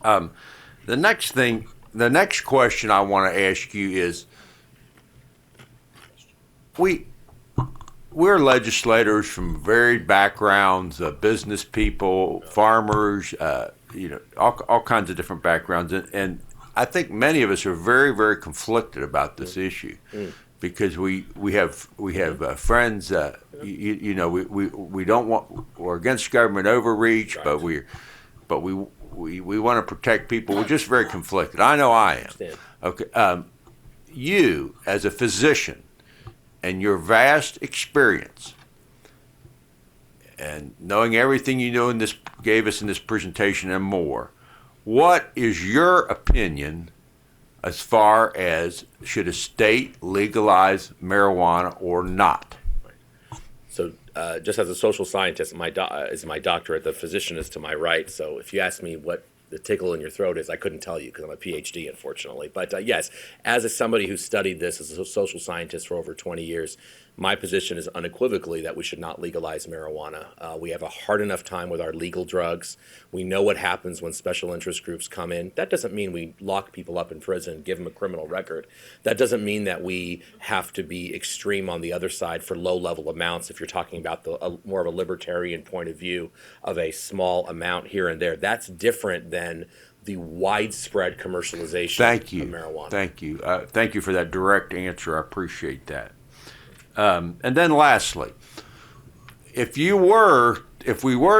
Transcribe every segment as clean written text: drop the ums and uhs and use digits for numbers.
The next thing, the next question I want to ask you is, we we're legislators from varied backgrounds, business people, farmers, all kinds of different backgrounds, and I think many of us are very, very conflicted about this issue because we have friends. We don't want, we're against government overreach, Right. but we want to protect people. We're just very conflicted. I know I am. Understand. Okay, you as a physician and your vast experience and knowing everything you know in this gave us in this presentation and more, what is your opinion as far as should a state legalize marijuana or not? So, just as a social scientist, is my doctorate. The physician is to my right. So, if you ask me what the tickle in your throat is, I couldn't tell you because I'm a PhD, unfortunately. But yes, as somebody who studied this as a social scientist for over 20 years, my position is unequivocally that we should not legalize marijuana. We have a hard enough time with our legal drugs. We know what happens when special interest groups come in. That doesn't mean we lock people up in prison, give them a criminal record. That doesn't mean that we have to be extreme on the other side for low-level amounts. If you're talking about more of a libertarian point of view of a small amount here and there, that's different than the widespread commercialization Thank you. of marijuana. Thank you. Thank you for that direct answer. I appreciate that. And then lastly, if we were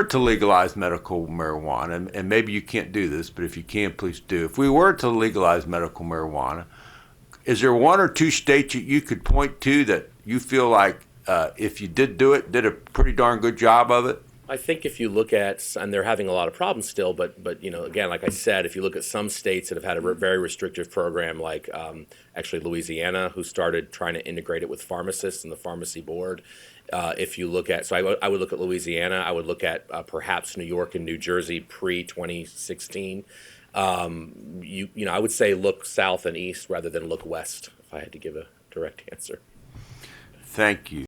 to legalize medical marijuana, and maybe you can't do this, but if you can, please do. If we were to legalize medical marijuana, is there one or two states that you could point to that you feel like, if you did do it, did a pretty darn good job of it? I think if you look at, and they're having a lot of problems still, but again, like I said, if you look at some states that have had a very restrictive program, like actually Louisiana, who started trying to integrate it with pharmacists and the pharmacy board. If you look at, so I would look at Louisiana. I would look at perhaps New York and New Jersey pre-2016. I would say look south and east rather than look west, if I had to give a direct answer. Thank you.